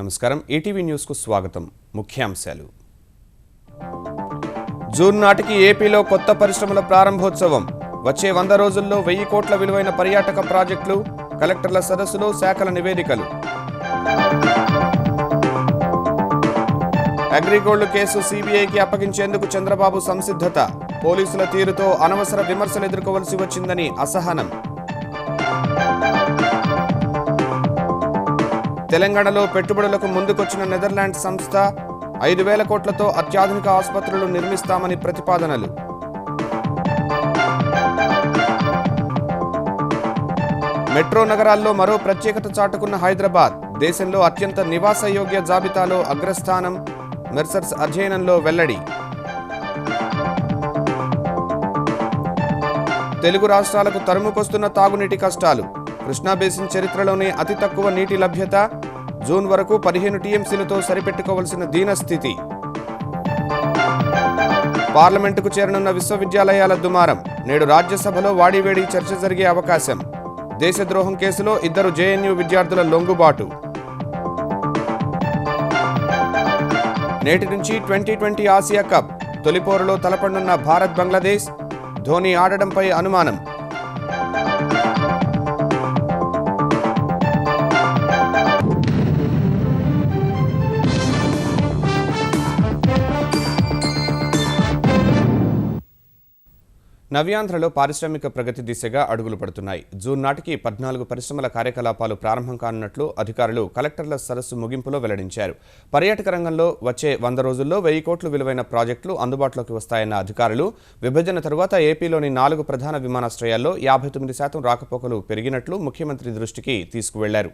నమస్కారం ETV news కు స్వాగతం ముఖ్యాంశాలు జూన్ నాటికి ఏపీలో కొత్త పరిశ్రమల ప్రారంభోత్సవం వచ్చే 100 రోజుల్లో 1000 కోట్ల విలువైన పర్యాటక ప్రాజెక్టులు కలెక్టర్ల సదస్సులో శాఖల నివేదికలు అగ్రిగోల్డ్ కేసు సీబీఐకి అప్పగించేందుకు చంద్రబాబు సంసిద్ధత పోలీసుల తీరుతో అనవసర విమర్శలు ఎదుర్కోవాల్సి వచ్చిందని అసహనం తెలంగాణలో పెట్టుబడులకు ముందుకొచ్చిన నెదర్లాండ్ సంస్థ 5,000 కోట్లతో అత్యాధునిక ఆసుపత్రులు నిర్మిస్తామని ప్రతిపాదనలు మెట్రో నగరాల్లో మరో ప్రత్యేకత చాటుకున్న హైదరాబాద్ దేశంలో అత్యంత నివాసయోగ్య జాబితాలో అగ్రస్థానం మెర్సర్స్ అధ్యయనంలో వెల్లడి తెలుగు రాష్ట్రాలకు తరుముకొస్తున్న తాగునీటి కష్టాలు కృష్ణా బేసిన్ చరిత్రలోనే అతి తక్కువ నీటి లభ్యత జూన్ వరకు 15 టీఎంసీలతో సరిపెట్టుకోవాల్సిన దీనస్థితి పార్లమెంటుకు చేరనున్న విశ్వవిద్యాలయాల దుమారం నేడు రాజ్యసభలో వాడివేడి చర్చ జరిగే అవకాశం దేశద్రోహం కేసులో 2 జేఎన్యూ విద్యార్థుల లొంగుబాటు నేటి నుంచి 2020 ఆసియా కప్ తొలిపోరులో తలపడనున్న భారత్ బంగ్లాదేశ్ ధోని ఆడడంపై అనుమానం నవ్యాంధ్రలో పారిశ్రామిక ప్రగతి దిశగా అడుగులు పడుతున్నాయి జూన్ నాటికి 14 పరిశ్రమల కార్యకలాపాలు ప్రారంభం కానున్నట్లు అధికారులు కలెక్టర్ల సదస్సు ముగింపులో వెల్లడించారు పర్యాటక రంగంలో వచ్చే 100 రోజుల్లో 1000 కోట్ల విలువైన ప్రాజెక్టులు అందుబాటులోకి వస్తాయన్న అధికారులు విభజన తరువాత ఏపీలోని 4 ప్రధాన విమానాశ్రయాల్లో 59% రాకపోకలు పెరిగినట్లు ముఖ్యమంత్రి దృష్టికి తీసుకువెళ్లారు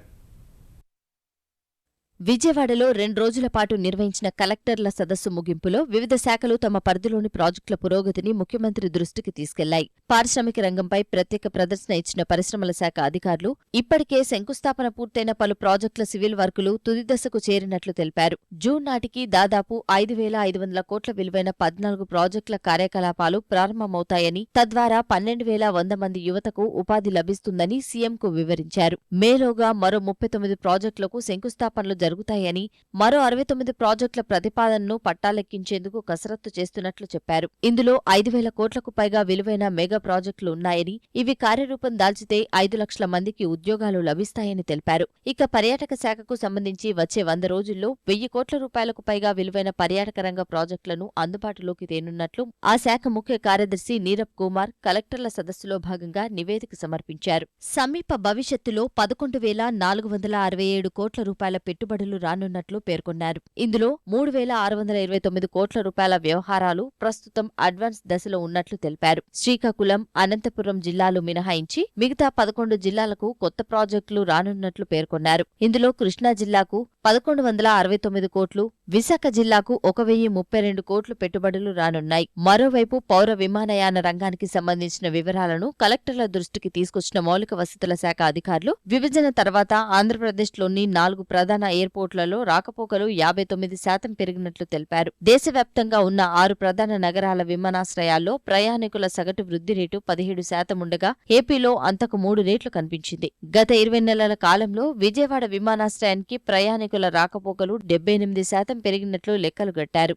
విజయవాడలో 2 రోజుల పాటు నిర్వహించిన కలెక్టర్ల సదస్సు ముగింపులో వివిధ శాఖలు తమ పరిధిలోని ప్రాజెక్టుల పురోగతిని ముఖ్యమంత్రి దృష్టికి తీసుకెళ్లాయి పారిశ్రామిక రంగంపై ప్రత్యేక ప్రదర్శన ఇచ్చిన పరిశ్రమల శాఖ అధికారులు ఇప్పటికే శంకుస్థాపన పూర్తయిన పలు ప్రాజెక్టుల సివిల్ వర్కులు తుది దశకు చేరినట్లు తెలిపారు జూన్ నాటికి దాదాపు 5,500 కోట్ల విలువైన 14 ప్రాజెక్టుల కార్యకలాపాలు ప్రారంభమవుతాయని తద్వారా 12,100 మంది యువతకు ఉపాధి లభిస్తుందని సీఎంకు వివరించారు మేలోగా మరో 39 ప్రాజెక్టులకు శంకుస్థాపనలు జరుగుతాయని మరో 69 ప్రాజెక్టుల ప్రతిపాదనను పట్టాలెక్కించేందుకు కసరత్తు చేస్తున్నట్లు చెప్పారు ఇందులో 5,000 కోట్లకు పైగా విలువైన మెగా ప్రాజెక్టులు ఉన్నాయని ఇవి కార్యరూపం దాల్చితే 5 లక్షల మందికి ఉద్యోగాలు లభిస్తాయని తెలిపారు ఇక పర్యాటక శాఖకు సంబంధించి వచ్చే 100 రోజుల్లో 1,000 కోట్ల రూపాయలకు పైగా విలువైన పర్యాటక రంగ ప్రాజెక్టులను అందుబాటులోకి తేనున్నట్లు ఆ శాఖ ముఖ్య కార్యదర్శి నీరబ్ కుమార్ కలెక్టర్ల సదస్సులో భాగంగా నివేదిక సమర్పించారు సమీప భవిష్యత్తులో 11,467 కోట్ల రూపాయల పెట్టుబడులు రానున్నట్లు పేర్కొన్నారు ఇందులో 3,629 కోట్ల రూపాయల వ్యవహారాలు ప్రస్తుతం అడ్వాన్స్ దశలో ఉన్నట్లు తెలిపారు శ్రీకాకుళం అనంతపురం జిల్లాలు మినహాయించి మిగతా 11 జిల్లాలకు కొత్త ప్రాజెక్టులు రానున్నట్లు పేర్కొన్నారు ఇందులో కృష్ణా జిల్లాకు 1,169 కోట్లు విశాఖ జిల్లాకు 1,032 కోట్లు పెట్టుబడులు రానున్నాయి మరోవైపు పౌర విమానయాన రంగానికి సంబంధించిన వివరాలను కలెక్టర్ల దృష్టికి తీసుకొచ్చిన మౌలిక వసతుల శాఖ అధికారులు విభజన తర్వాత ఆంధ్రప్రదేశ్లోని 4 ప్రధాన ఎయిర్పోర్ట్లలో రాకపోకలు 59% పెరిగినట్లు తెలిపారు దేశవ్యాప్తంగా ఉన్న 6 ప్రధాన నగరాల విమానాశ్రయాల్లో ప్రయాణికుల సగటు వృద్ధి రేటు 17% ఉండగా ఏపీలో అంతకు 3 రేట్లు కనిపించింది గత 20 నెలల కాలంలో విజయవాడ విమానాశ్రయానికి ప్రయాణికుల రాకపోకలు 78% పెరిగినట్లు లెక్కలు గట్టారు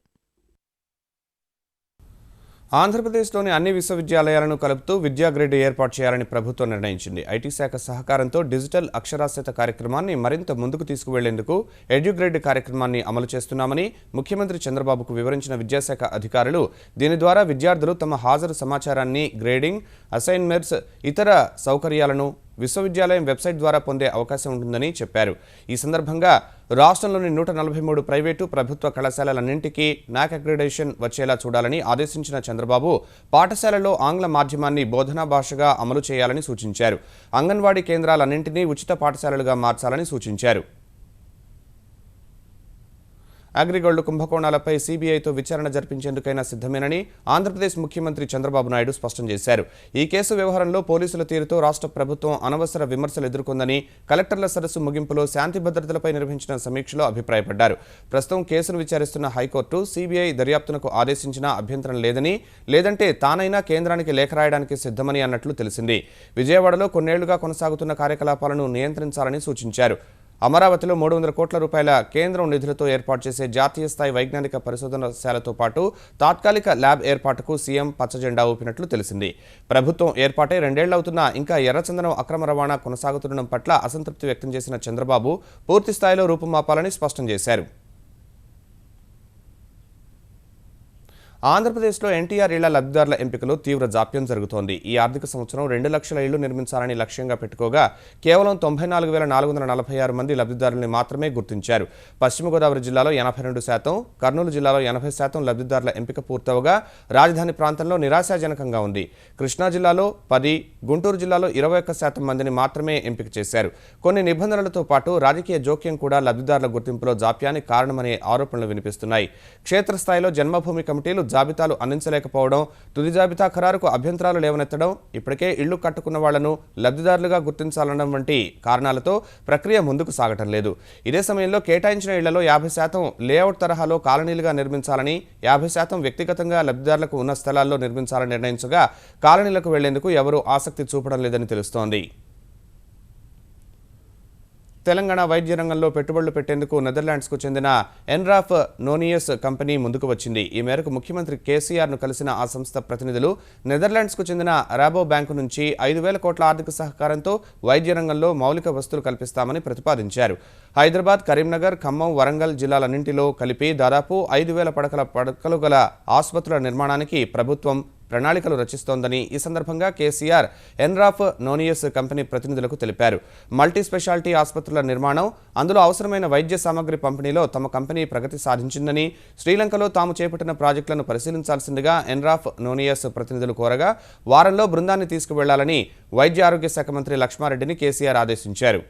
ఆంధ్రప్రదేశ్లోని అన్ని విశ్వవిద్యాలయాలను కలుపుతూ విద్యా గ్రిడ్ ఏర్పాటు చేయాలని ప్రభుత్వం నిర్ణయించింది ఐటీ శాఖ సహకారంతో డిజిటల్ అక్షరాస్యత కార్యక్రమాన్ని మరింత ముందుకు తీసుకువెళ్లేందుకు ఎడ్యుగ్రిడ్ కార్యక్రమాన్ని అమలు చేస్తున్నామని ముఖ్యమంత్రి చంద్రబాబుకు వివరించిన విద్యాశాఖ అధికారులు దీని ద్వారా విద్యార్థులు తమ హాజరు సమాచారాన్ని గ్రేడింగ్ అసైన్మెంట్స్ ఇతర సౌకర్యాలను విశ్వవిద్యాలయం వెబ్సైట్ ద్వారా పొందే అవకాశం ఉంటుందని చెప్పారు ఈ సందర్భంగా రాష్ట్రంలోని 143 ప్రైవేటు ప్రభుత్వ కళాశాలలన్నింటికీ నాక్ అక్రిడేషన్ వచ్చేలా చూడాలని ఆదేశించిన చంద్రబాబు పాఠశాలలో ఆంగ్ల మాధ్యమాన్ని బోధనా భాషగా అమలు చేయాలని సూచించారు అంగన్వాడీ కేంద్రాలన్నింటినీ ఉచిత పాఠశాలలుగా మార్చాలని సూచించారు అగ్రిగోల్డ్ కుంభకోణాలపై సీబీఐతో విచారణ జరిపించేందుకైనా సిద్ధమేనని ఆంధ్రప్రదేశ్ ముఖ్యమంత్రి చంద్రబాబు నాయుడు స్పష్టం చేశారు ఈ కేసు వ్యవహారంలో పోలీసుల తీరుతో రాష్ట్ర ప్రభుత్వం అనవసర విమర్శలు ఎదుర్కొందని కలెక్టర్ల సదస్సు ముగింపులో శాంతి భద్రతలపై నిర్వహించిన సమీక్షలో అభిప్రాయపడ్డారు ప్రస్తుతం కేసును విచారిస్తున్న హైకోర్టు సీబీఐ దర్యాప్తునకు ఆదేశించినా అభ్యంతరం లేదని లేదంటే తానైనా కేంద్రానికి లేఖ రాయడానికి సిద్ధమని అన్నట్లు తెలిసింది విజయవాడలో కొన్నేళ్లుగా కొనసాగుతున్న కార్యకలాపాలను నియంత్రించాలని సూచించారు అమరావతిలో 300 కోట్ల రూపాయల కేంద్రం నిధులతో ఏర్పాటు చేసే జాతీయ స్థాయి వైజ్ఞానిక పరిశోధనశాలతో పాటు తాత్కాలిక ల్యాబ్ ఏర్పాటుకు సీఎం పచ్చజెండా ఊపినట్లు తెలిసింది. ప్రభుత్వం ఏర్పాటై 2 ఏళ్లవుతున్నా ఇంకా ఎర్రచందనం అక్రమ రవాణా కొనసాగుతుండడం పట్ల అసంతృప్తి వ్యక్తం చేసిన చంద్రబాబు పూర్తి స్థాయిలో రూపుమాపాలని స్పష్టం చేశారు. ఆంధ్రప్రదేశ్లో ఎన్టీఆర్ ఇళ్ల లబ్ధిదారుల ఎంపికలో తీవ్ర జాప్యం జరుగుతోంది. ఈ ఆర్థిక సంవత్సరం 2 లక్షల ఇళ్లు నిర్మించాలని లక్ష్యంగా పెట్టుకోగా కేవలం 94,446 మంది లబ్ధిదారుల్ని మాత్రమే గుర్తించారు. పశ్చిమ గోదావరి జిల్లాలో 82%, కర్నూలు జిల్లాలో 80% లబ్ధిదారుల ఎంపిక పూర్తవగా రాజధాని ప్రాంతంలో నిరాశాజనకంగా ఉంది. కృష్ణా జిల్లాలో 10, గుంటూరు జిల్లాలో 21% మందిని మాత్రమే ఎంపిక చేశారు. కొన్ని నిబంధనలతో పాటు రాజకీయ జోక్యం కూడా లబ్ధిదారుల గుర్తింపులో జాప్యానికి కారణమనే ఆరోపణలు వినిపిస్తున్నాయి. క్షేత్రస్థాయిలో జన్మభూమి కమిటీలు జాబితాలు అందించలేకపోవడం, తుది జాబితా ఖరారుకు అభ్యంతరాలు లేవనెత్తడం, ఇప్పటికే ఇళ్లు కట్టుకున్న వాళ్లను లబ్ధిదారులుగా గుర్తించాలనడం వంటి కారణాలతో ప్రక్రియ ముందుకు సాగటం లేదు. ఇదే సమయంలో కేటాయించిన ఇళ్లలో 50% లేఅవుట్ తరహాలో కాలనీలుగా నిర్మించాలని, 50% వ్యక్తిగతంగా లబ్ధిదారులకు ఉన్న స్థలాల్లో నిర్మించాలని నిర్ణయించగా కాలనీలకు వెళ్లేందుకు ఎవరూ ఆసక్తి చూపడం లేదని తెలుస్తోంది. తెలంగాణ వైద్య రంగంలో పెట్టుబడులు పెట్టేందుకు నెదర్లాండ్స్కు చెందిన ఎన్రాఫ్ నోనియస్ కంపెనీ ముందుకు వచ్చింది. ఈ మేరకు ముఖ్యమంత్రి కేసీఆర్ను కలిసిన ఆ సంస్థ ప్రతినిధులు నెదర్లాండ్స్కు చెందిన రాబో బ్యాంకు నుంచి 5,000 కోట్ల ఆర్థిక సహకారంతో వైద్య రంగంలో మౌలిక వసతులు కల్పిస్తామని ప్రతిపాదించారు. హైదరాబాద్, కరీంనగర్, ఖమ్మం, వరంగల్ జిల్లాలన్నింటిలో కలిపి దాదాపు 5,000 పడకలు గల ఆసుపత్రుల నిర్మాణానికి ప్రభుత్వం ప్రణాళికలు రచిస్తోందని ఈ సందర్భంగా కేసీఆర్ ఎన్రాఫ్ నోనియస్ కంపెనీ ప్రతినిధులకు తెలిపారు. మల్టీ స్పెషాలిటీ ఆసుపత్రుల నిర్మాణం, అందులో అవసరమైన వైద్య సామగ్రి పంపిణీలో తమ కంపెనీ ప్రగతి సాధించిందని, శ్రీలంకలో తాము చేపట్టిన ప్రాజెక్టులను పరిశీలించాల్సిందిగా ఎన్రాఫ్ నోనియస్ ప్రతినిధులు కోరగా వారంలో బృందాన్ని తీసుకువెళ్లాలని వైద్య ఆరోగ్య శాఖ మంత్రి లక్ష్మారెడ్డిని కేసీఆర్ ఆదేశించారు.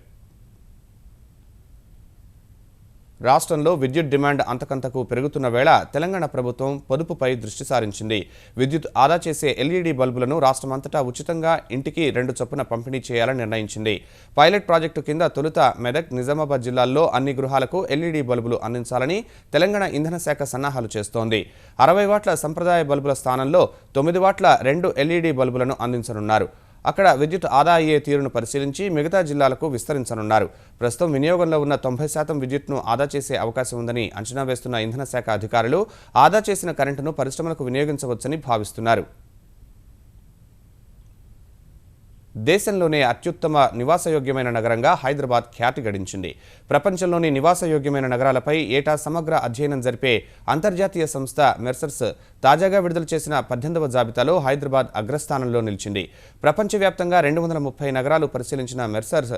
రాష్ట్రంలో విద్యుత్ డిమాండ్ అంతకంతకు పెరుగుతున్న వేళ తెలంగాణ ప్రభుత్వం పొదుపుపై దృష్టి సారించింది. విద్యుత్ ఆదా చేసే ఎల్ఈడీ బల్బులను రాష్ట్రమంతటా ఉచితంగా ఇంటికి 2 చొప్పున పంపిణీ చేయాలని నిర్ణయించింది. పైలట్ ప్రాజెక్టు కింద తొలుత మెదక్, నిజామాబాద్ జిల్లాల్లో అన్ని గృహాలకు ఎల్ఈడీ బల్బులు అందించాలని తెలంగాణ ఇంధన శాఖ సన్నాహాలు చేస్తోంది. 60 వాట్ల సంప్రదాయ బల్బుల స్థానంలో 9 వాట్ల 2 ఎల్ఈడీ బల్బులను అందించనున్నారు. అక్కడ విద్యుత్ ఆదా అయ్యే తీరును పరిశీలించి మిగతా జిల్లాలకు విస్తరించనున్నారు. ప్రస్తుతం వినియోగంలో ఉన్న 90% విద్యుత్ను ఆదా చేసే అవకాశం ఉందని అంచనా వేస్తున్న ఇంధన శాఖ అధికారులు ఆదా చేసిన కరెంటును పరిశ్రమలకు వినియోగించవచ్చని భావిస్తున్నారు. దేశంలోనే అత్యుత్తమ నివాసయోగ్యమైన నగరంగా హైదరాబాద్ ఖ్యాతి గడించింది. ప్రపంచంలోని నివాసయోగ్యమైన నగరాలపై ఏటా సమగ్ర అధ్యయనం జరిపే అంతర్జాతీయ సంస్థ మెర్సర్స్ తాజాగా విడుదల చేసిన 18వ జాబితాలో హైదరాబాద్ అగ్రస్థానంలో నిలిచింది. ప్రపంచవ్యాప్తంగా 230 నగరాలు పరిశీలించిన మెర్సర్స్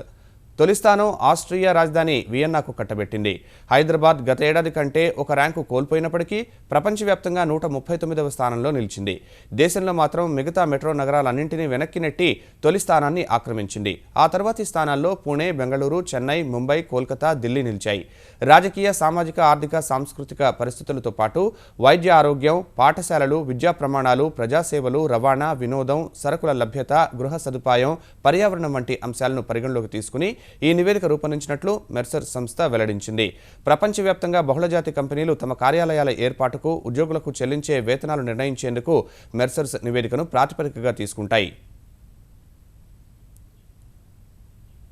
తొలి స్థానం ఆస్ట్రియా రాజధాని వియన్నాకు కట్టబెట్టింది. హైదరాబాద్ గత ఏడాది కంటే ఒక ర్యాంకు కోల్పోయినప్పటికీ ప్రపంచవ్యాప్తంగా 139వ స్థానంలో నిలిచింది. దేశంలో మాత్రం మిగతా మెట్రో నగరాలన్నింటినీ వెనక్కి నెట్టి తొలి స్థానాన్ని ఆక్రమించింది. ఆ తర్వాతి స్థానాల్లో పుణె, బెంగళూరు, చెన్నై, ముంబై, కోల్కతా, ఢిల్లీ నిలిచాయి. రాజకీయ, సామాజిక, ఆర్థిక, సాంస్కృతిక పరిస్థితులతో పాటు వైద్య ఆరోగ్యం, పాఠశాలలు, విద్యా ప్రమాణాలు, ప్రజాసేవలు, రవాణా, వినోదం, సరకుల లభ్యత, గృహ సదుపాయం, పర్యావరణం వంటి అంశాలను పరిగణలోకి తీసుకుని ఈ నివేదిక రూపొందించినట్లు మెర్సర్ సంస్థ వెల్లడించింది. ప్రపంచవ్యాప్తంగా బహుళజాతి కంపెనీలు తమ కార్యాలయాల ఏర్పాటుకు, ఉద్యోగులకు చెల్లించే వేతనాలు నిర్ణయించేందుకు మెర్సర్స్ నివేదికను ప్రాతిపదికగా తీసుకుంటాయి.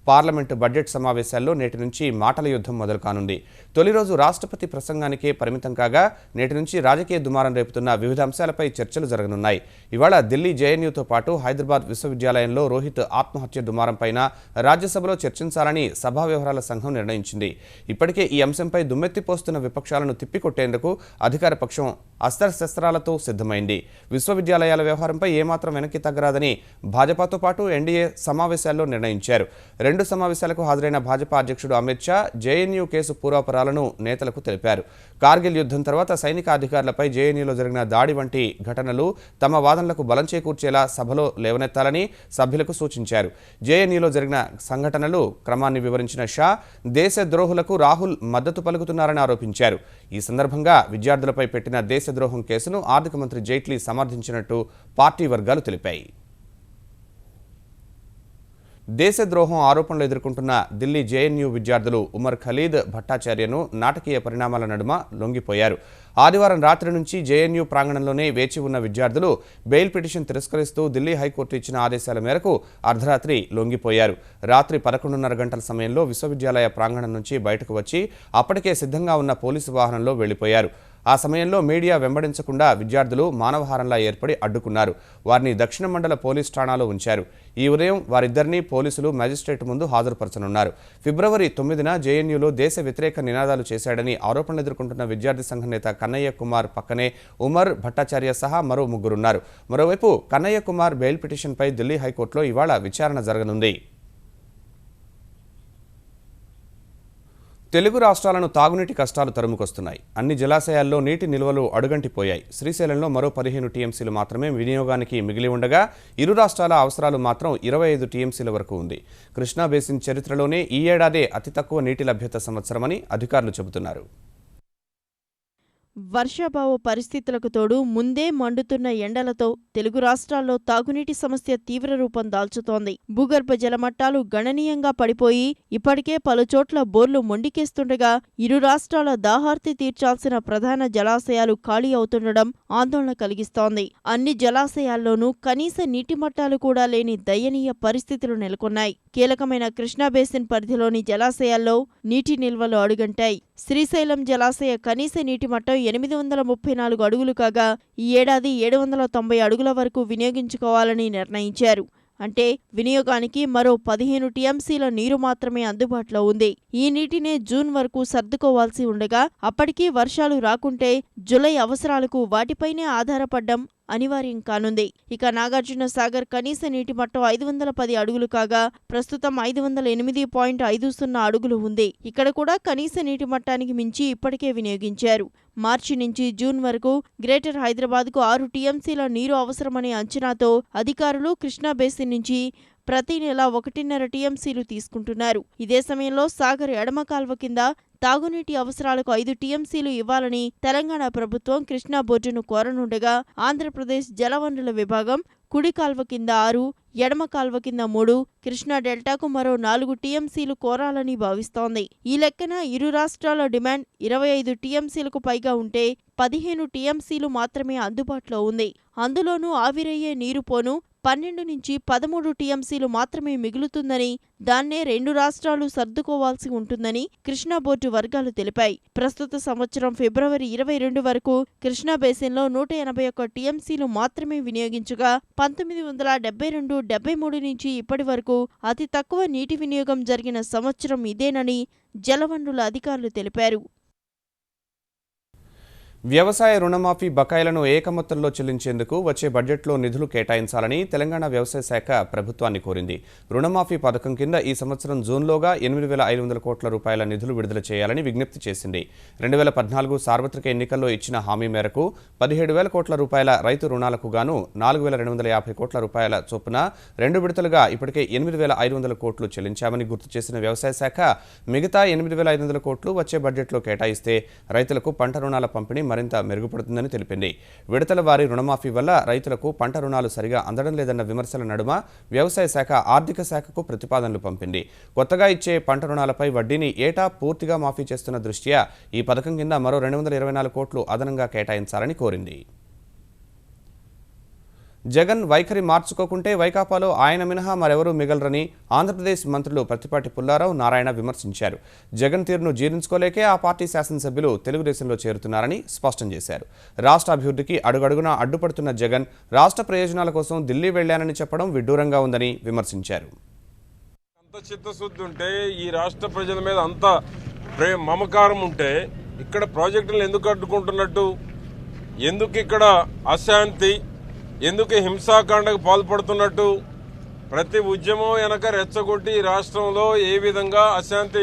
పార్లమెంటు బడ్జెట్ సమావేశాల్లో నేటి నుంచి మాటల యుద్ధం మొదలు కానుంది. తొలి రోజు రాష్ట్రపతి ప్రసంగానికే పరిమితం కాగా నేటి నుంచి రాజకీయ దుమారం రేపుతున్న వివిధ అంశాలపై చర్చలు జరగనున్నాయి. ఇవాళ ఢిల్లీ జేఎన్యూతో పాటు హైదరాబాద్ విశ్వవిద్యాలయంలో రోహిత్ ఆత్మహత్య దుమారంపైన రాజ్యసభలో చర్చించాలని సభా వ్యవహారాల సంఘం నిర్ణయించింది. ఇప్పటికే ఈ అంశంపై దుమ్మెత్తిపోస్తున్న విపక్షాలను తిప్పికొట్టేందుకు అధికార పక్షం అస్త్రశస్త్రాలతో సిద్ధమైంది. విశ్వవిద్యాలయాల వ్యవహారంపై ఏమాత్రం వెనక్కి తగ్గరాదని భాజపాతో పాటు ఎన్డీఏ సమావేశాల్లో నిర్ణయించారు. 2 సమావేశాలకు హాజరైన భాజపా అధ్యక్షుడు అమిత్ షా జేఎన్యూ కేసు పూర్వాపరాలను నేతలకు తెలిపారు. కార్గిల్ యుద్ధం తర్వాత సైనిక అధికారులపై జేఎన్యూలో జరిగిన దాడి వంటి ఘటనలు తమ వాదనలకు బలం చేకూర్చేలా సభలో లేవనెత్తాలని సభ్యులకు సూచించారు. జేఎన్యూలో జరిగిన సంఘటనలు క్రమాన్ని వివరించిన షా దేశద్రోహులకు రాహుల్ మద్దతు పలుకుతున్నారని ఆరోపించారు. ఈ సందర్భంగా విద్యార్థులపై పెట్టిన దేశద్రోహం కేసును ఆర్థిక మంత్రి జైట్లీ సమర్థించినట్టు పార్టీ వర్గాలు తెలిపాయి. దేశద్రోహం ఆరోపణలు ఎదుర్కొంటున్న ఢిల్లీ జేఎన్యూ విద్యార్థులు ఉమర్ ఖలీద్ భట్టాచార్యను నాటకీయ పరిణామాల నడుమ లొంగిపోయారు. ఆదివారం రాత్రి నుంచి జేఎన్యూ ప్రాంగణంలోనే వేచి ఉన్న విద్యార్థులు బెయిల్ పిటిషన్ తిరస్కరిస్తూ ఢిల్లీ హైకోర్టు ఇచ్చిన ఆదేశాల మేరకు అర్ధరాత్రి లొంగిపోయారు. రాత్రి 11:30 గంటల సమయంలో విశ్వవిద్యాలయ ప్రాంగణం నుంచి బయటకు వచ్చి అప్పటికే సిద్ధంగా ఉన్న పోలీసు వాహనంలో వెళ్లిపోయారు. ఆ సమయంలో మీడియా వెంబడించకుండా విద్యార్థులు మానవహారంలా ఏర్పడి అడ్డుకున్నారు. వారిని దక్షిణ మండల పోలీస్ ఠాణాలో ఉంచారు. ఈ ఉదయం వారిద్దరినీ పోలీసులు మ్యాజిస్ట్రేట్ ముందు హాజరుపరచనున్నారు. ఫిబ్రవరి 9న జేఎన్యూలో దేశ వ్యతిరేక నినాదాలు చేశాడని ఆరోపణలు ఎదుర్కొంటున్న విద్యార్థి సంఘ నేత కన్నయ్య కుమార్ పక్కనే ఉమర్ భట్టాచార్య సహా మరో ముగ్గురున్నారు. మరోవైపు కన్నయ్య కుమార్ బెయిల్ పిటిషన్పై ఢిల్లీ హైకోర్టులో ఇవాళ విచారణ జరగనుంది. తెలుగు రాష్ట్రాలను తాగునీటి కష్టాలు తరుముకొస్తున్నాయి. అన్ని జలాశయాల్లో నీటి నిల్వలు అడుగంటిపోయాయి. శ్రీశైలంలో మరో 15 టీఎంసీలు మాత్రమే వినియోగానికి మిగిలి ఉండగా ఇరు రాష్ట్రాల అవసరాలు మాత్రం 25 టీఎంసీల వరకు ఉంది. కృష్ణా బేసిన్ చరిత్రలోనే ఈ ఏడాదే అతి తక్కువ నీటి లభ్యత సంవత్సరమని అధికారులు చెబుతున్నారు. వర్షాభావ పరిస్థితులకు తోడు ముందే మండుతున్న ఎండలతో తెలుగు రాష్ట్రాల్లో తాగునీటి సమస్య తీవ్ర రూపం దాల్చుతోంది. భూగర్భ జలమట్టాలు గణనీయంగా పడిపోయి ఇప్పటికే పలుచోట్ల బోర్లు మొండికేస్తుండగా ఇరు రాష్ట్రాల దాహార్తి తీర్చాల్సిన ప్రధాన జలాశయాలు ఖాళీ అవుతుండడం ఆందోళన కలిగిస్తోంది. అన్ని జలాశయాల్లోనూ కనీస నీటి మట్టాలు కూడా లేని దయనీయ పరిస్థితులు నెలకొన్నాయి. కీలకమైన కృష్ణా బేసిన్ పరిధిలోని జలాశయాల్లో నీటి నిల్వలు అడుగంటాయి. శ్రీశైలం జలాశయ కనీస నీటి మట్టం 834 అడుగులు కాగా ఈ ఏడాది 790 అడుగుల వరకు వినియోగించుకోవాలని నిర్ణయించారు. అంటే వినియోగానికి మరో 15 టీఎంసీల నీరు మాత్రమే అందుబాటులో ఉంది. ఈ నీటినే జూన్ వరకు సర్దుకోవాల్సి ఉండగా అప్పటికీ వర్షాలు రాకుంటే జులై అవసరాలకు వాటిపైనే ఆధారపడ్డం అనివార్యం కానుంది. ఇక నాగార్జున సాగర్ కనీస నీటి మట్టం 510 అడుగులు కాగా ప్రస్తుతం 508.50 అడుగులు ఉంది. ఇక్కడ కూడా కనీస నీటి మట్టానికి మించి ఇప్పటికే వినియోగించారు. మార్చి నుంచి జూన్ వరకు గ్రేటర్ హైదరాబాద్కు 6 టీఎంసీల నీరు అవసరమనే అంచనాతో అధికారులు కృష్ణా బేసిన్ నుంచి ప్రతి నెల 1.5 టీఎంసీలు తీసుకుంటున్నారు. ఇదే సమయంలో సాగర్ ఎడమ కాల్వ కింద తాగునీటి అవసరాలకు 5 టీఎంసీలు ఇవ్వాలని తెలంగాణ ప్రభుత్వం కృష్ణా బోర్డును కోరనుండగా ఆంధ్రప్రదేశ్ జలవనరుల విభాగం కుడి కాల్వ కింద 6, ఎడమ కాల్వ కింద 3, కృష్ణా డెల్టాకు మరో 4 టీఎంసీలు కోరాలని భావిస్తోంది. ఈ లెక్కన ఇరు రాష్ట్రాల డిమాండ్ 25 టీఎంసీలకు పైగా ఉంటే 15 టీఎంసీలు మాత్రమే అందుబాటులో ఉంది. అందులోనూ ఆవిరయ్యే నీరు పోను 12 నుంచి 13 టీఎంసీలు మాత్రమే మిగులుతుందని, దాన్నే 2 రాష్ట్రాలు సర్దుకోవాల్సి ఉంటుందని కృష్ణా బోర్డు వర్గాలు తెలిపాయి. ప్రస్తుత సంవత్సరం ఫిబ్రవరి 22 వరకు కృష్ణా బేసిన్లో 181 టీఎంసీలు మాత్రమే వినియోగించగా 1972-73 నుంచి ఇప్పటి వరకు అతి తక్కువ నీటి వినియోగం జరిగిన సంవత్సరం ఇదేనని జలవనరుల అధికారులు తెలిపారు. వ్యవసాయ రుణమాఫీ బకాయిలను ఏకమొత్తంలో చెల్లించేందుకు వచ్చే బడ్జెట్లో నిధులు కేటాయించాలని తెలంగాణ వ్యవసాయ శాఖ ప్రభుత్వాన్ని కోరింది. రుణమాఫీ పథకం కింద ఈ సంవత్సరం జూన్లోగా 8,500 కోట్ల రూపాయల నిధులు విడుదల చేయాలని విజ్ఞప్తి చేసింది. 2014 సార్వత్రిక ఎన్నికల్లో ఇచ్చిన హామీ మేరకు 17,000 కోట్ల రూపాయల రైతు రుణాలకు గాను 4,250 కోట్ల రూపాయల చొప్పున 2 విడతలుగా ఇప్పటికే 8,500 కోట్లు చెల్లించామని గుర్తు చేసిన వ్యవసాయ శాఖ మిగతా 8,500 కోట్లు వచ్చే బడ్జెట్లో కేటాయిస్తే రైతులకు పంట రుణాల పంపిణీ మరింత మెరుగుపడుతుందని తెలిపింది. విడతల వారి రుణమాఫీ వల్ల రైతులకు పంట రుణాలు సరిగా అందడం లేదన్న విమర్శల నడుమ వ్యవసాయ శాఖ ఆర్థిక శాఖకు ప్రతిపాదనలు పంపింది. కొత్తగా ఇచ్చే పంట రుణాలపై వడ్డీని ఏటా పూర్తిగా మాఫీ చేస్తున్న దృష్ట్యా ఈ పథకం కింద మరో 224 కోట్లు అదనంగా కేటాయించాలని కోరింది. జగన్ వైఖరి మార్చుకోకుంటే వైకాపాలో ఆయన మినహా మరెవరూ మిగలరని ఆంధ్రప్రదేశ్ మంత్రులు ప్రత్తిపాటి పుల్లారావు, నారాయణ విమర్శించారు. జగన్ తీరును జీర్ణించుకోలేకే ఆ పార్టీ శాసనసభ్యులు తెలుగుదేశంలో చేరుతున్నారని స్పష్టం చేశారు. రాష్ట్ర అభివృద్ధికి అడుగడుగునా అడ్డుపడుతున్న జగన్ రాష్ట్ర ప్రయోజనాల కోసం ఢిల్లీ వెళ్లానని చెప్పడం విడ్డూరంగా ఉందని విమర్శించారు. అంత చిత్తశుద్ధి ఉంటే, ఈ రాష్ట్ర ప్రజల మీద అంత మమకారం ఉంటే ఇక్కడ ప్రాజెక్టులు ఎందుకు అడ్డుకుంటున్నట్టు, ఎందుకు ఇక్కడ అశాంతి, ఎందుకు హింసాకాండకు పాల్పడుతున్నట్టు, ప్రతి ఉద్యమం వెనక రెచ్చగొట్టి రాష్ట్రంలో ఏ విధంగా అశాంతి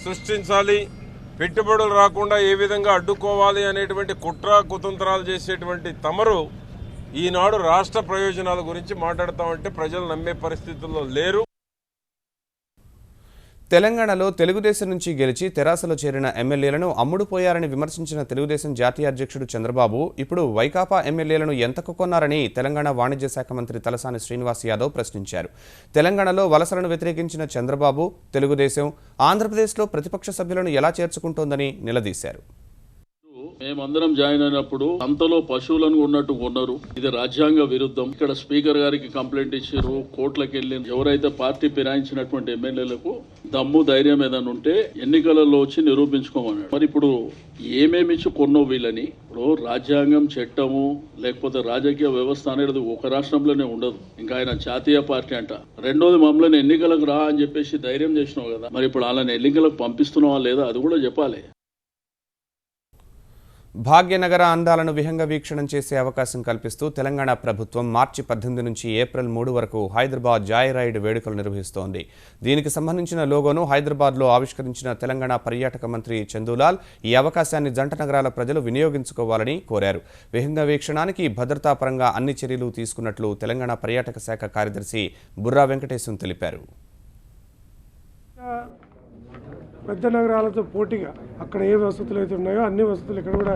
సృష్టించాలి, పెట్టుబడులు రాకుండా ఏ విధంగా అడ్డుకోవాలి అనేటువంటి కుట్ర కుతంత్రాలు చేసేటువంటి తమరు ఈనాడు రాష్ట్ర ప్రయోజనాల గురించి మాట్లాడతామంటే ప్రజలు నమ్మే పరిస్థితుల్లో లేరు. తెలంగాణలో తెలుగుదేశం నుంచి గెలిచి తెరాసలో చేరిన ఎమ్మెల్యేలను అమ్ముడుపోయారని విమర్శించిన తెలుగుదేశం జాతీయ అధ్యక్షుడు చంద్రబాబు ఇప్పుడు వైకాపా ఎమ్మెల్యేలను ఎంతకు కొన్నారని తెలంగాణ వాణిజ్య శాఖ మంత్రి తలసాని శ్రీనివాస్ యాదవ్ ప్రశ్నించారు. తెలంగాణలో వలసలను వ్యతిరేకించిన చంద్రబాబు తెలుగుదేశం ఆంధ్రప్రదేశ్లో ప్రతిపక్ష సభ్యులను ఎలా చేర్చుకుంటోందని నిలదీశారు. మేమందరం జాయిన్ అయినప్పుడు అంతలో పశువులను ఉన్నట్టు కొన్నారు. ఇది రాజ్యాంగ విరుద్ధం. ఇక్కడ స్పీకర్ గారికి కంప్లైంట్ ఇచ్చారు, కోర్టులకు వెళ్ళి ఎవరైతే పార్టీ ఫిరాయించినటువంటి ఎమ్మెల్యేలకు దమ్ము ధైర్యం ఏదైనా ఉంటే ఎన్నికలలో వచ్చి నిరూపించుకోమన్నాడు. మరి ఇప్పుడు ఏమేమి ఇచ్చి కొన్నో వీళ్ళని. ఇప్పుడు రాజ్యాంగం, చట్టము లేకపోతే రాజకీయ వ్యవస్థ అనేది ఒక రాష్ట్రంలోనే ఉండదు. ఇంకా ఆయన జాతీయ పార్టీ అంట. రెండోది మమ్మల్ని ఎన్నికలకు రా అని చెప్పేసి ధైర్యం చేసినావు కదా, మరి ఇప్పుడు వాళ్ళని ఎన్నికలకు పంపిస్తున్నావా లేదా అది కూడా చెప్పాలి. భాగ్యనగర అందాలను విహంగ వీక్షణం చేసే అవకాశం కల్పిస్తూ తెలంగాణ ప్రభుత్వం మార్చి 18 నుంచి ఏప్రిల్ 3 వరకు హైదరాబాద్ జాయ్ రైడ్ వేడుకలు నిర్వహిస్తోంది. దీనికి సంబంధించిన లోగోను హైదరాబాద్లో ఆవిష్కరించిన తెలంగాణ పర్యాటక మంత్రి చందూలాల్ ఈ అవకాశాన్ని జంట నగరాల ప్రజలు వినియోగించుకోవాలని కోరారు. విహంగ వీక్షణానికి భద్రతా పరంగా అన్ని చర్యలు తీసుకున్నట్లు తెలంగాణ పర్యాటక శాఖ కార్యదర్శి బుర్రా వెంకటేశం తెలిపారు. పెద్ద నగరాలతో పోటీగా అక్కడ ఏ వసతులు అయితే ఉన్నాయో అన్ని వసతులు ఇక్కడ కూడా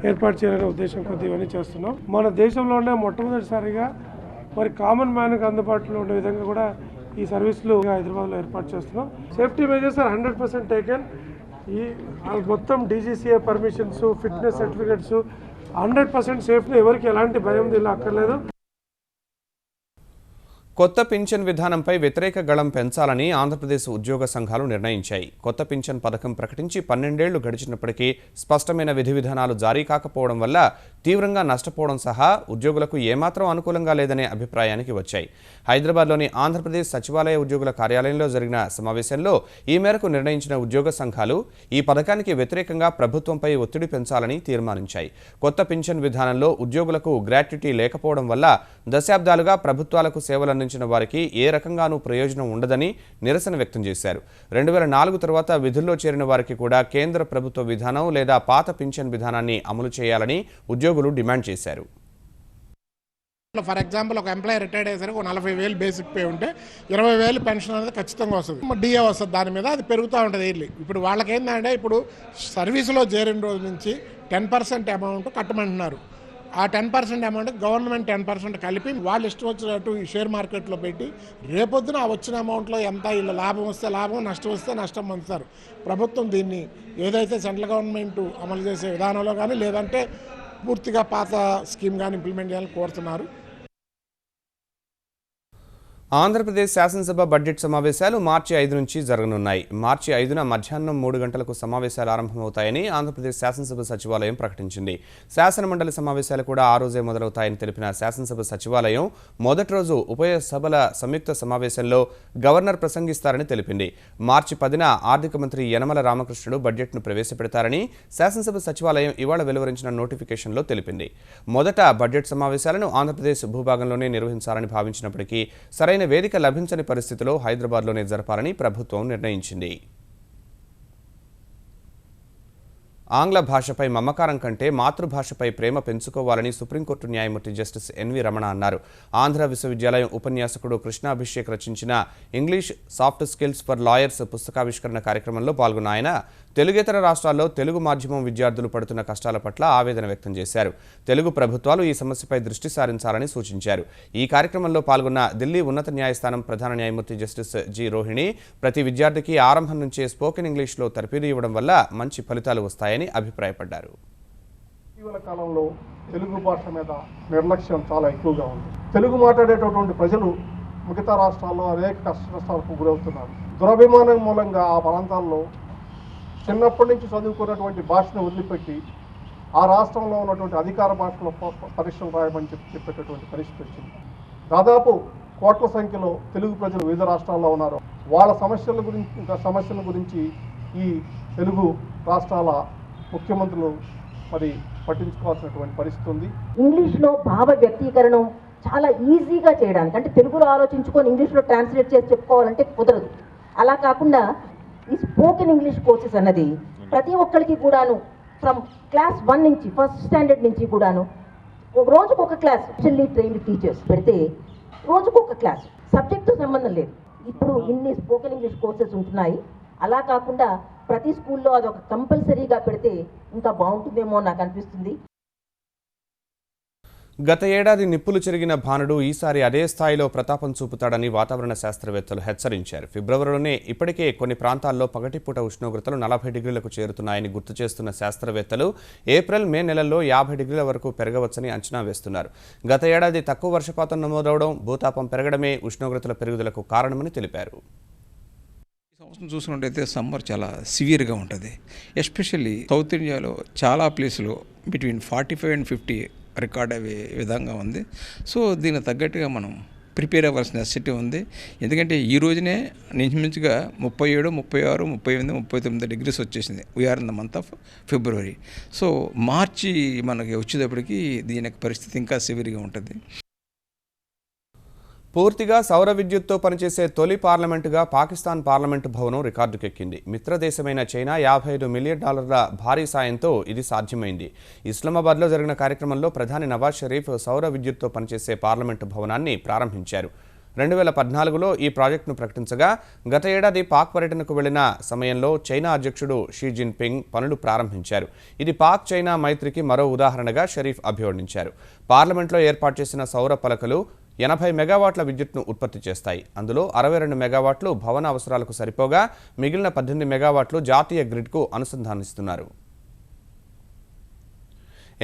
ఏర్పాటు చేయాలనే ఉద్దేశం కొద్ది ఇవన్నీ చేస్తున్నాం. మన దేశంలోనే మొట్టమొదటిసారిగా మరి కామన్ మ్యాన్కి అందుబాటులో ఉండే విధంగా కూడా ఈ సర్వీసులు హైదరాబాద్లో ఏర్పాటు చేస్తున్నాం. Safety measures 100% taken. ఈ మొత్తం DGCA permissions, fitness certificates 100% safety. ఎవరికి ఎలాంటి భయం ఇలా అక్కర్లేదు. కొత్త పింఛన్ విధానంపై వ్యతిరేక గళం పెంచాలని ఆంధ్రప్రదేశ్ ఉద్యోగ సంఘాలు నిర్ణయించాయి. కొత్త పింఛన్ పథకం ప్రకటించి 12 ఏళ్లు గడిచినప్పటికీ స్పష్టమైన విధి విధానాలు జారీ కాకపోవడం వల్ల తీవ్రంగా నష్టపోవడం సహా ఉద్యోగులకు ఏమాత్రం అనుకూలంగా లేదనే అభిప్రాయానికి వచ్చాయి. హైదరాబాద్లోని ఆంధ్రప్రదేశ్ సచివాలయ ఉద్యోగుల కార్యాలయంలో జరిగిన సమావేశంలో ఈ మేరకు నిర్ణయించిన ఉద్యోగ సంఘాలు ఈ పథకానికి వ్యతిరేకంగా ప్రభుత్వంపై ఒత్తిడి పెంచాలని తీర్మానించాయి. కొత్త పింఛన్ విధానంలో ఉద్యోగులకు గ్రాట్యుటీ లేకపోవడం వల్ల దశాబ్దాలుగా ప్రభుత్వాలకు సేవలందించిన వారికి ఏ రకంగానూ ప్రయోజనం ఉండదని నిరసన వ్యక్తం చేశారు. 2004 తర్వాత విధుల్లో చేరిన వారికి కూడా కేంద్ర ప్రభుత్వ విధానం లేదా పాత పింఛన్ విధానాన్ని అమలు చేయాలని ఉద్యోగులు డిమాండ్ చేశారు. ఫర్ ఎగ్జాంపుల్ ఒక ఎంప్లాయీ రిటైర్డ్ అయ్యేసరికి 40,000 బేసిక్ పే ఉంటే 20,000 పెన్షన్ అనేది ఖచ్చితంగా వస్తుంది. డిఏ వస్తుంది, దాని మీద అది పెరుగుతూ ఉంటుంది ఇయర్లీ. ఇప్పుడు వాళ్ళకి ఏంటంటే ఇప్పుడు సర్వీసులో చేరిన రోజు నుంచి 10% అమౌంట్ కట్టమంటున్నారు. ఆ 10% అమౌంట్ గవర్నమెంట్ 10% కలిపి వాళ్ళు ఇష్టం వచ్చినట్టు ఈ షేర్ మార్కెట్లో పెట్టి రేపొద్దున ఆ వచ్చిన అమౌంట్లో ఎంత వీళ్ళ లాభం వస్తే లాభం, నష్టం వస్తే నష్టం పొందుతారు. ప్రభుత్వం దీన్ని ఏదైతే సెంట్రల్ గవర్నమెంట్ అమలు చేసే విధానంలో కానీ లేదంటే పూర్తిగా పాత స్కీమ్ కానీ ఇంప్లిమెంట్ చేయాలని కోరుతున్నారు. ఆంధ్రప్రదేశ్ శాసనసభ బడ్జెట్ సమావేశాలు మార్చి 5 నుంచి జరగనున్నాయి. మార్చి 5న మధ్యాహ్నం 3 గంటలకు సమావేశాలు ఆరంభమవుతాయని ఆంధ్రప్రదేశ్ శాసనసభ సచివాలయం ప్రకటించింది. శాసనమండలి సమావేశాలు కూడా ఆ రోజే మొదలవుతాయని తెలిపిన శాసనసభ సచివాలయం మొదటి రోజు ఉభయ సభల సంయుక్త సమావేశంలో గవర్నర్ ప్రసంగిస్తారని తెలిపింది. మార్చి 10న ఆర్థిక మంత్రి యనమల రామకృష్ణుడు బడ్జెట్ను ప్రవేశపెడతారని శాసనసభ సచివాలయం ఇవాళ వెలువరించిన నోటిఫికేషన్లో తెలిపింది. మొదట బడ్జెట్ సమావేశాలను ఆంధ్రప్రదేశ్ భూభాగంలోనే నిర్వహించాలని భావించినప్పటికీ సరైన వేదిక లభించని పరిస్థితిలో హైదరాబాద్లోనే జరపాలని ప్రభుత్వం నిర్ణయించింది. ఆంగ్ల భాషపై మమకారం కంటే మాతృభాషపై ప్రేమ పెంచుకోవాలని సుప్రీంకోర్టు న్యాయమూర్తి జస్టిస్ ఎన్వి రమణ అన్నారు. ఆంధ్ర విశ్వవిద్యాలయం ఉపన్యాసకుడు కృష్ణాభిషేక్ రచించిన English soft skills for lawyers పుస్తకావిష్కరణ కార్యక్రమంలో పాల్గొన్న ఆయన తెలుగేతర రాష్ట్రాల్లో తెలుగు మాధ్యమం విద్యార్థులు పడుతున్న కష్టాల పట్ల ఆవేదన వ్యక్తం చేశారు. తెలుగు ప్రభుత్వాలు ఈ సమస్యపై దృష్టి సారించాలని సూచించారు. ఈ కార్యక్రమంలో పాల్గొన్న ఢిల్లీ ఉన్నత న్యాయస్థానం ప్రధాన న్యాయమూర్తి జస్టిస్ జి రోహిణి ప్రతి విద్యార్థికి ఆరంభం నుంచే స్పోకెన్ ఇంగ్లీష్లో తర్ఫీదు ఇవ్వడం వల్ల మంచి ఫలితాలు వస్తాయని అభిప్రాయపడ్డారు. ఇటీవల కాలంలో తెలుగు భాష మీద నిర్లక్ష్యం చాలా ఎక్కువగా ఉంది. తెలుగు మాట్లాడేటటువంటి ప్రజలు మిగతా రాష్ట్రాల్లో అనేక కష్టాలకు గురవుతున్నారు. దురభిమానం మూలంగా ఆ ప్రాంతాల్లో చిన్నప్పటి నుంచి చదువుకున్నటువంటి భాషను వదిలిపెట్టి ఆ రాష్ట్రంలో ఉన్నటువంటి అధికార భాషలో పరీక్షలు రాయమని చెప్పేటటువంటి పరిస్థితి వచ్చింది. దాదాపు కోట్ల సంఖ్యలో తెలుగు ప్రజలు వివిధ రాష్ట్రాల్లో ఉన్నారు. వాళ్ళ సమస్యల గురించి ఈ తెలుగు రాష్ట్రాల ముఖ్యమంత్రులు మరి పట్టించుకోవాల్సినటువంటి పరిస్థితి ఉంది. ఇంగ్లీష్లో భావ వ్యక్తీకరణం చాలా ఈజీగా చేయడానికి, అంటే తెలుగులో ఆలోచించుకొని ఇంగ్లీష్లో ట్రాన్స్లేట్ చేసి చెప్పుకోవాలంటే కుదరదు. అలా కాకుండా ఈ స్పోకెన్ ఇంగ్లీష్ కోర్సెస్ అన్నది ప్రతి ఒక్కరికి కూడాను ఫ్రమ్ క్లాస్ 1 నుంచి ఫస్ట్ స్టాండర్డ్ నుంచి కూడాను రోజుకు ఒక క్లాస్ స్పెషల్లీ ట్రైన్డ్ టీచర్స్ పెడితే రోజుకు ఒక క్లాస్ సబ్జెక్ట్తో సంబంధం లేదు. ఇప్పుడు ఇన్ని స్పోకెన్ ఇంగ్లీష్ కోర్సెస్ ఉంటున్నాయి. అలా కాకుండా ప్రతి స్కూల్లో అదొక కంపల్సరీగా పెడితే ఇంకా బాగుంటుందేమో నాకు అనిపిస్తుంది. గత ఏడాది నిప్పులు చెరిగిన భానుడు ఈసారి అదే స్థాయిలో ప్రతాపం చూపుతాడని వాతావరణ శాస్త్రవేత్తలు హెచ్చరించారు. ఫిబ్రవరిలోనే ఇప్పటికే కొన్ని ప్రాంతాల్లో పగటిపూట ఉష్ణోగ్రతలు 40 డిగ్రీలకు చేరుతున్నాయని గుర్తు చేస్తున్న శాస్త్రవేత్తలు ఏప్రిల్, మే నెలల్లో 50 డిగ్రీల వరకు పెరగవచ్చని అంచనా వేస్తున్నారు. గత ఏడాది తక్కువ వర్షపాతం నమోదవడం, భూతాపం పెరగడమే ఉష్ణోగ్రతల పెరుగుదలకు కారణమని తెలిపారు. సంవత్సరం చూసుకున్నట్టయితే సమ్మర్ చాలా సివియర్గా ఉంటుంది. ఎస్పెషల్లీ సౌత్ ఇండియాలో చాలా ప్లేసులు బిట్వీన్ 45 and 50 రికార్డ్ అయ్యే విధంగా ఉంది. సో దీనికి తగ్గట్టుగా మనం ప్రిపేర్ అవ్వాల్సిన నెసెసిటీ ఉంది. ఎందుకంటే ఈ రోజునే ఇంచుమించుగా 37, 36, 38, 39 డిగ్రీస్ వచ్చేసింది. We're in the month of February. So మార్చి మనకి వచ్చేటప్పటికి దీని పరిస్థితి ఇంకా సివియర్గా ఉంటుంది. పూర్తిగా సౌర విద్యుత్తో పనిచేసే తొలి పార్లమెంటుగా పాకిస్తాన్ పార్లమెంటు భవనం రికార్డుకెక్కింది. మిత్రదేశమైన చైనా $55 మిలియన్ భారీ సాయంతో ఇది సాధ్యమైంది. ఇస్లామాబాద్లో జరిగిన కార్యక్రమంలో ప్రధాని నవాజ్ షరీఫ్ సౌర విద్యుత్తో పనిచేసే పార్లమెంటు భవనాన్ని ప్రారంభించారు. 2014లో ఈ ప్రాజెక్టును ప్రకటించగా గత ఏడాది పాక్ పర్యటనకు వెళ్లిన సమయంలో చైనా అధ్యక్షుడు షీ జిన్పింగ్ పనులు ప్రారంభించారు. ఇది పాక్ చైనా మైత్రికి మరో ఉదాహరణగా షరీఫ్ అభివర్ణించారు. పార్లమెంట్లో ఏర్పాటు చేసిన సౌర పలకలు 80 మెగావాట్ల విద్యుత్ను ఉత్పత్తి చేస్తాయి. అందులో 62 మెగావాట్లు భవన అవసరాలకు సరిపోగా మిగిలిన 18 మెగావాట్లు జాతీయ గ్రిడ్కు అనుసంధానిస్తున్నారు.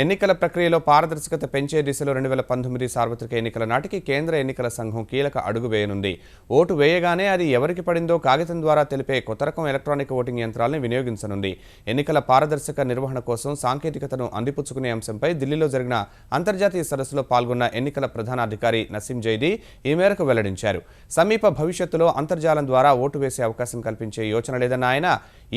ఎన్నికల ప్రక్రియలో పారదర్శకత పెంచే దిశలో 2019 సార్వత్రిక ఎన్నికల నాటికి కేంద్ర ఎన్నికల సంఘం కీలక అడుగు వేయనుంది. ఓటు వేయగానే అది ఎవరికి పడిందో కాగితం ద్వారా తెలిపే కొత్త రకం ఎలక్ట్రానిక్ ఓటింగ్ యంత్రాలను వినియోగించనుంది. ఎన్నికల పారదర్శక నిర్వహణ కోసం సాంకేతికతను అందిపుచ్చుకునే అంశంపై ఢిల్లీలో జరిగిన అంతర్జాతీయ సదస్సులో పాల్గొన్న ఎన్నికల ప్రధానాధికారి నసీం జైదీ ఈ మేరకు వెల్లడించారు. సమీప భవిష్యత్తులో అంతర్జాలం ద్వారా ఓటు వేసే అవకాశం కల్పించే యోచన లేదన్న ఆయన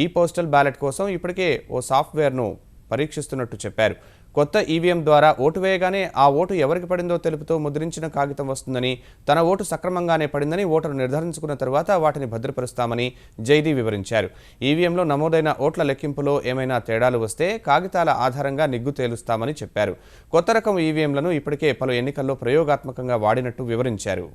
ఈ పోస్టల్ బ్యాలెట్ కోసం ఇప్పటికే ఓ సాఫ్ట్వేర్ను పరీక్షిస్తున్నట్టు చెప్పారు. కొత్త ఈవీఎం ద్వారా ఓటు వేయగానే ఆ ఓటు ఎవరికి పడిందో తెలుపుతూ ముద్రించిన కాగితం వస్తుందని, తన ఓటు సక్రమంగానే పడిందని ఓటరు నిర్ధారించుకున్న తర్వాత వాటిని భద్రపరుస్తామని జైదీ వివరించారు. ఈవీఎంలో నమోదైన ఓట్ల లెక్కింపులో ఏమైనా తేడాలు వస్తే కాగితాల ఆధారంగా నిగ్గు తేలుస్తామని చెప్పారు. కొత్త రకం ఈవీఎంలను ఇప్పటికే పలు ఎన్నికల్లో ప్రయోగాత్మకంగా వాడినట్టు వివరించారు.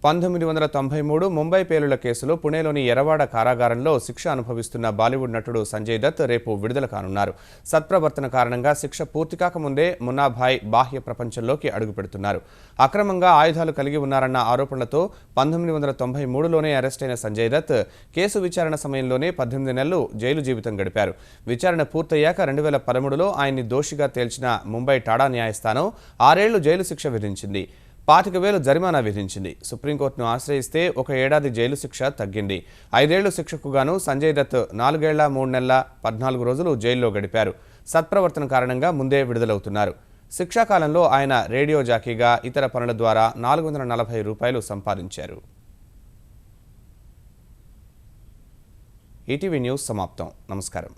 1993 ముంబై పేలుళ్ల కేసులో పుణేలోని ఎర్రవాడ కారాగారంలో శిక్ష అనుభవిస్తున్న బాలీవుడ్ నటుడు సంజయ్ దత్ రేపు విడుదల కానున్నారు. సత్ప్రవర్తన కారణంగా శిక్ష పూర్తి కాకముందే మున్నాభాయ్ బాహ్య ప్రపంచంలోకి అడుగుపెడుతున్నారు. అక్రమంగా ఆయుధాలు కలిగి ఉన్నారన్న ఆరోపణలతో 1993లోనే అరెస్టైన సంజయ్ దత్ కేసు విచారణ సమయంలోనే 18 నెలలు జైలు జీవితం గడిపారు. విచారణ పూర్తయ్యాక 2013లో ఆయన్ని దోషిగా తేల్చిన ముంబై టాడా న్యాయస్థానం 6 ఏళ్లు జైలు శిక్ష విధించింది. 25,000 జరిమానా విధించింది. సుప్రీంకోర్టును ఆశ్రయిస్తే 1 ఏడాది జైలు శిక్ష తగ్గింది. 5 ఏళ్లు శిక్షకు గాను సంజయ్ దత్ 4 ఏళ్ల 3 నెలల 14 రోజులు జైల్లో గడిపారు. సత్ప్రవర్తన కారణంగా ముందే విడుదలవుతున్నారు. శిక్షాకాలంలో ఆయన రేడియో జాకీగా ఇతర పనుల ద్వారా ₹440 సంపాదించారు. ఈటీవీ న్యూస్ సమాప్తం. నమస్కారం.